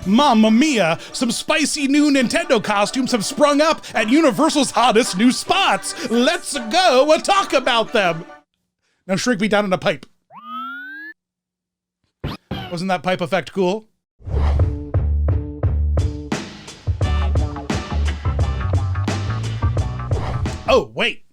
Mamma mia, some spicy new Nintendo costumes have sprung up at Universal's hottest new spots. Let's go and talk about them. Now shrink me down in a pipe. Wasn't that pipe effect cool? Oh, wait.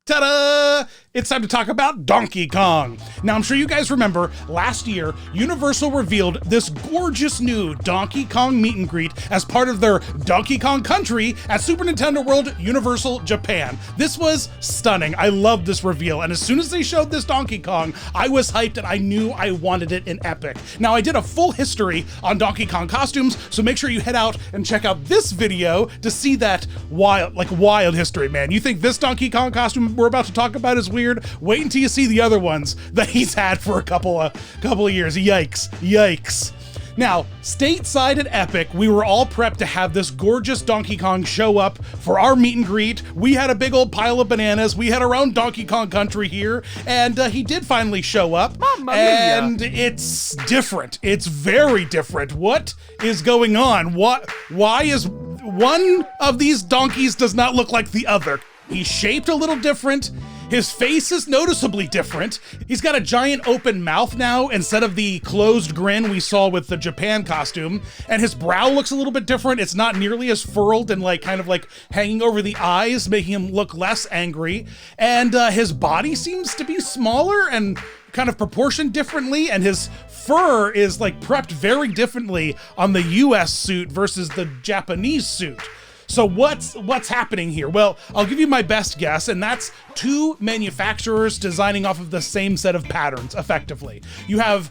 Ta-da! It's time to talk about Donkey Kong. Now, I'm sure you guys remember last year, Universal revealed this gorgeous new Donkey Kong meet and greet as part of their Donkey Kong Country at Super Nintendo World Universal Japan. This was stunning. I loved this reveal, and as soon as they showed this Donkey Kong, I was hyped and I knew I wanted it in Epic. Now, I did a full history on Donkey Kong costumes, so make sure you head out and check out this video to see that wild history, man. You think this Donkey Kong costume we're about to talk about is weird? Wait until you see the other ones that he's had for a couple of years. Yikes. Now, stateside at Epic, we were all prepped to have this gorgeous Donkey Kong show up for our meet and greet. We had a big old pile of bananas. We had our own Donkey Kong Country here, and he did finally show up. Mamma mia. And it's different. It's very different. What is going on? Why is one of these donkeys does not look like the other? He's shaped a little different. His face is noticeably different. He's got a giant open mouth now instead of the closed grin we saw with the Japan costume. And his brow looks a little bit different. It's not nearly as furrowed and kind of hanging over the eyes, making him look less angry. And his body seems to be smaller and kind of proportioned differently. And his fur is prepped very differently on the US suit versus the Japanese suit. So what's happening here? Well, I'll give you my best guess, and that's two manufacturers designing off of the same set of patterns, effectively. You have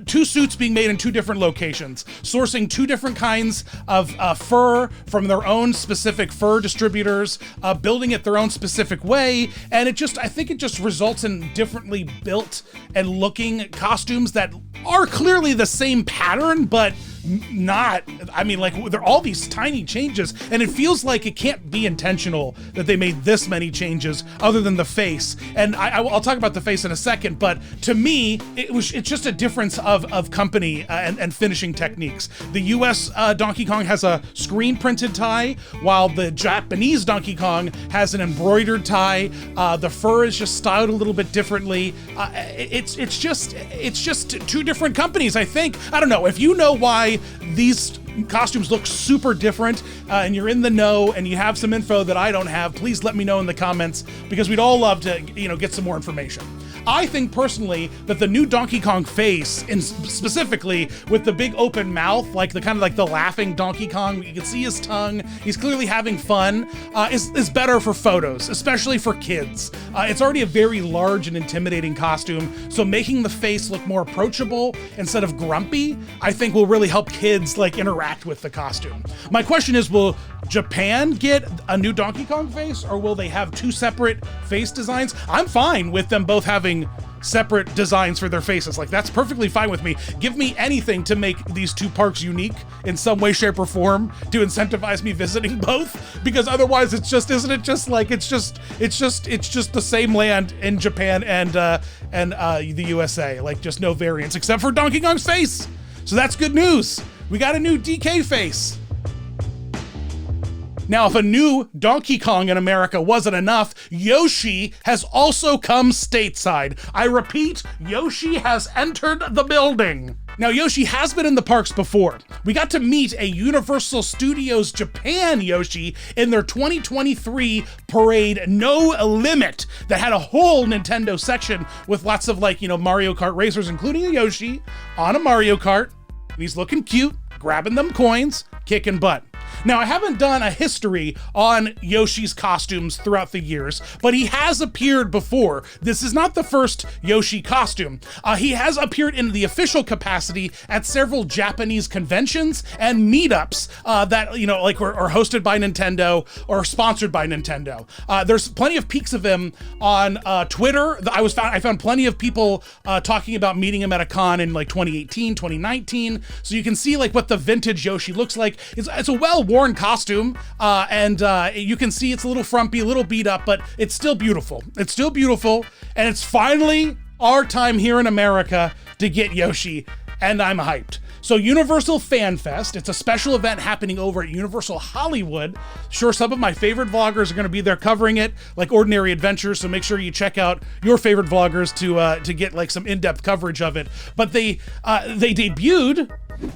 two suits being made in two different locations, sourcing two different kinds of fur from their own specific fur distributors, building it their own specific way, and I think it just results in differently built and looking costumes that are clearly the same pattern, but not, there are all these tiny changes, and it feels like it can't be intentional that they made this many changes other than the face. And I'll talk about the face in a second, but to me, it's just a difference of company and finishing techniques. The US Donkey Kong has a screen printed tie, while the Japanese Donkey Kong has an embroidered tie. The fur is just styled a little bit differently. It's just two different companies, I think. I don't know. If you know why these costumes look super different and you're in the know and you have some info that I don't have, please let me know in the comments, because we'd all love to get some more information. I think personally that the new Donkey Kong face, and specifically with the big open mouth, the laughing Donkey Kong, you can see his tongue, he's clearly having fun, is better for photos, especially for kids. It's already a very large and intimidating costume, so making the face look more approachable instead of grumpy, I think will really help kids interact with the costume. My question is, will Japan get a new Donkey Kong face, or will they have two separate face designs? I'm fine with them both having separate designs for their faces. That's perfectly fine with me. Give me anything to make these two parks unique in some way, shape, or form to incentivize me visiting both, because otherwise it's just the same land in Japan and the USA, just no variants except for Donkey Kong's face. So that's good news. We got a new DK face. Now, if a new Donkey Kong in America wasn't enough, Yoshi has also come stateside. I repeat, Yoshi has entered the building. Now, Yoshi has been in the parks before. We got to meet a Universal Studios Japan Yoshi in their 2023 parade No Limit that had a whole Nintendo section with lots of Mario Kart racers, including a Yoshi on a Mario Kart. And he's looking cute, grabbing them coins, kicking butt. Now, I haven't done a history on Yoshi's costumes throughout the years, but he has appeared before. This is not the first Yoshi costume. He has appeared in the official capacity at several Japanese conventions and meetups that, are hosted by Nintendo or sponsored by Nintendo. There's plenty of peeks of him on Twitter. I found plenty of people talking about meeting him at a con in 2018, 2019. So you can see what the vintage Yoshi looks like. It's a well-worn costume, and you can see it's a little frumpy, a little beat up, but it's still beautiful. It's still beautiful, and it's finally our time here in America to get Yoshi, and I'm hyped. So Universal Fan Fest, it's a special event happening over at Universal Hollywood. Sure, some of my favorite vloggers are going to be there covering it, like Ordinary Adventures, so make sure you check out your favorite vloggers to get like some in-depth coverage of it. But they debuted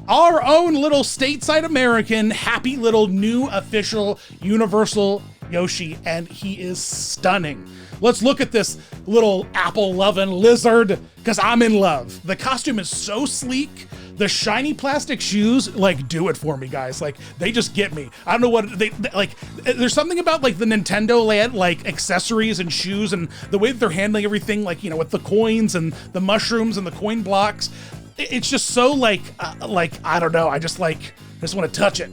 our own little stateside American, happy little new official Universal Yoshi, and he is stunning. Let's look at this little apple-loving lizard, because I'm in love. The costume is so sleek. The shiny plastic shoes, like, do it for me, guys. Like, they just get me. I don't know what they like. There's something about like the Nintendo Land, like accessories and shoes and the way that they're handling everything, like, you know, with the coins and the mushrooms and the coin blocks. It's just so like I don't know. I just want to touch it.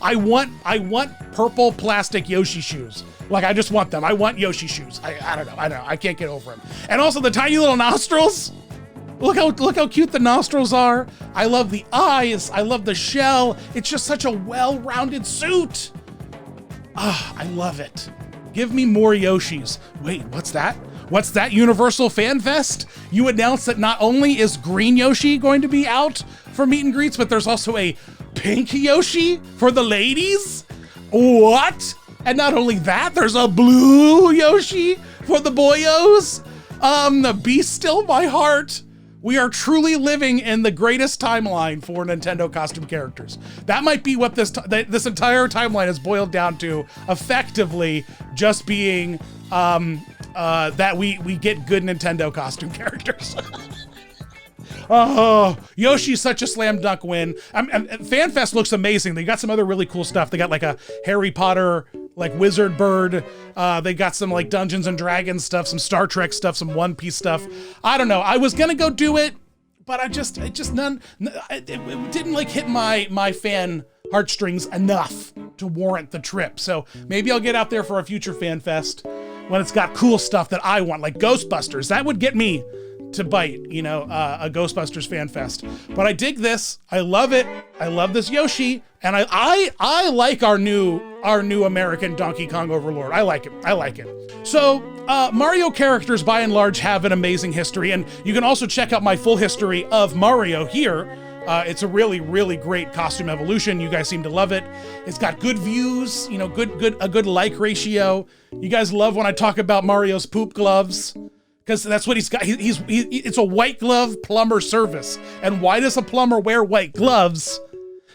I want purple plastic Yoshi shoes. Like, I just want them. I want Yoshi shoes. I don't know. I can't get over them. And also the tiny little nostrils. Look how cute the nostrils are. I love the eyes. I love the shell. It's just such a well-rounded suit. Ah, I love it. Give me more Yoshis. Wait, what's that? What's that, Universal Fan Fest? You announced that not only is Green Yoshi going to be out for meet and greets, but there's also a pink Yoshi for the ladies? What? And not only that, there's a blue Yoshi for the boyos? Be still my heart. We are truly living in the greatest timeline for Nintendo costume characters. That might be what this entire timeline is boiled down to, effectively just being that we get good Nintendo costume characters. Oh, Yoshi's such a slam dunk win. FanFest looks amazing. They got some other really cool stuff. They got like a Harry Potter, like wizard bird. They got some like Dungeons and Dragons stuff, some Star Trek stuff, some One Piece stuff. I don't know. I was gonna go do it, but it didn't like hit my fan heartstrings enough to warrant the trip. So maybe I'll get out there for a future FanFest when it's got cool stuff that I want, like Ghostbusters. That would get me to bite, you know, a Ghostbusters Fan Fest. But I dig this. I love it. I love this Yoshi, and I like our new American Donkey Kong Overlord. I like it. I like it. So Mario characters by and large have an amazing history, and you can also check out my full history of Mario here. It's a really, really great costume evolution. You guys seem to love it. It's got good views, you know, a good like ratio. You guys love when I talk about Mario's poop gloves, because that's what he's got. It's a white glove plumber service. And why does a plumber wear white gloves?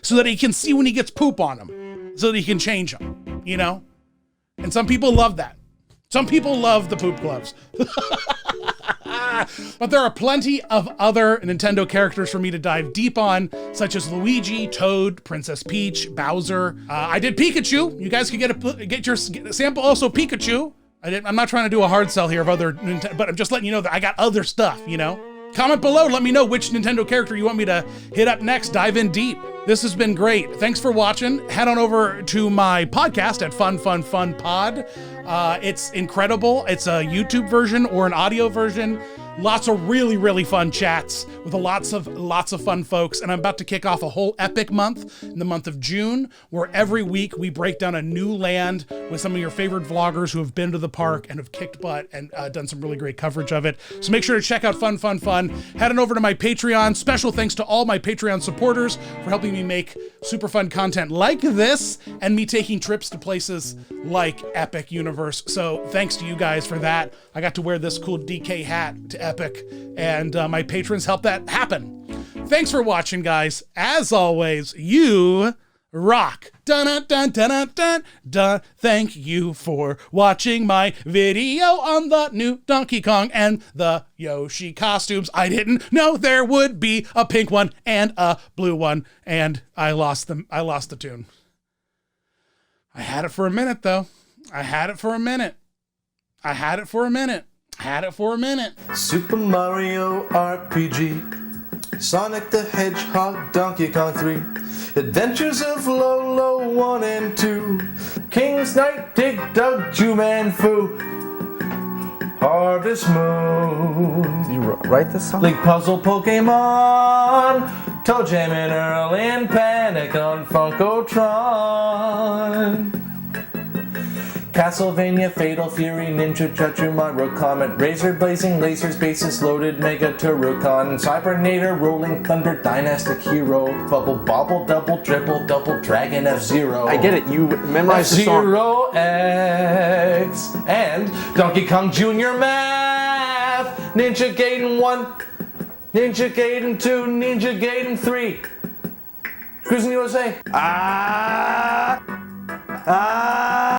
So that he can see when he gets poop on him, so that he can change them, you know? And some people love that. Some people love the poop gloves. But there are plenty of other Nintendo characters for me to dive deep on, such as Luigi, Toad, Princess Peach, Bowser. I did Pikachu. You guys can get your sample. Also Pikachu. I'm not trying to do a hard sell here of other Nintendo, but I'm just letting you know that I got other stuff, you know? Comment below, let me know which Nintendo character you want me to hit up next, dive in deep. This has been great. Thanks for watching. Head on over to my podcast at Fun Pod. It's incredible. It's a YouTube version or an audio version. Lots of really, really fun chats with lots of fun folks. And I'm about to kick off a whole epic month in the month of June, where every week we break down a new land with some of your favorite vloggers who have been to the park and have kicked butt and done some really great coverage of it. So make sure to check out Fun. Head on over to my Patreon. Special thanks to all my Patreon supporters for helping me make super fun content like this and me taking trips to places like Epic Universe. So thanks to you guys for that. I got to wear this cool DK hat to Epic, and my patrons helped that happen. Thanks for watching, guys. As always, you rock. Dun dun dun dun dun dun. Thank you for watching my video on the new Donkey Kong and the Yoshi costumes. I didn't know there would be a pink one and a blue one, and I lost them. I lost the tune. I had it for a minute, though. I had it for a minute. Super Mario RPG, Sonic the Hedgehog, Donkey Kong 3, Adventures of Lolo 1 and 2, King's Knight, Dig Dug, Juman Fu, Harvest Moon. You write this song? League Puzzle Pokemon, Toe Jam and Earl and Panic on Funkotron. Castlevania, Fatal Fury, Ninja Chuchu, Mario Comet, Razor Blazing, Lasers, Bases Loaded, Mega Turrican, Cybernator, Rolling Thunder, Dynastic Hero, Bubble Bobble, Double Dribble, Double Dragon, F-Zero. I get it, you memorized the song. F-Zero X, and Donkey Kong Jr. Math, Ninja Gaiden 1, Ninja Gaiden 2, Ninja Gaiden 3. Cruising USA.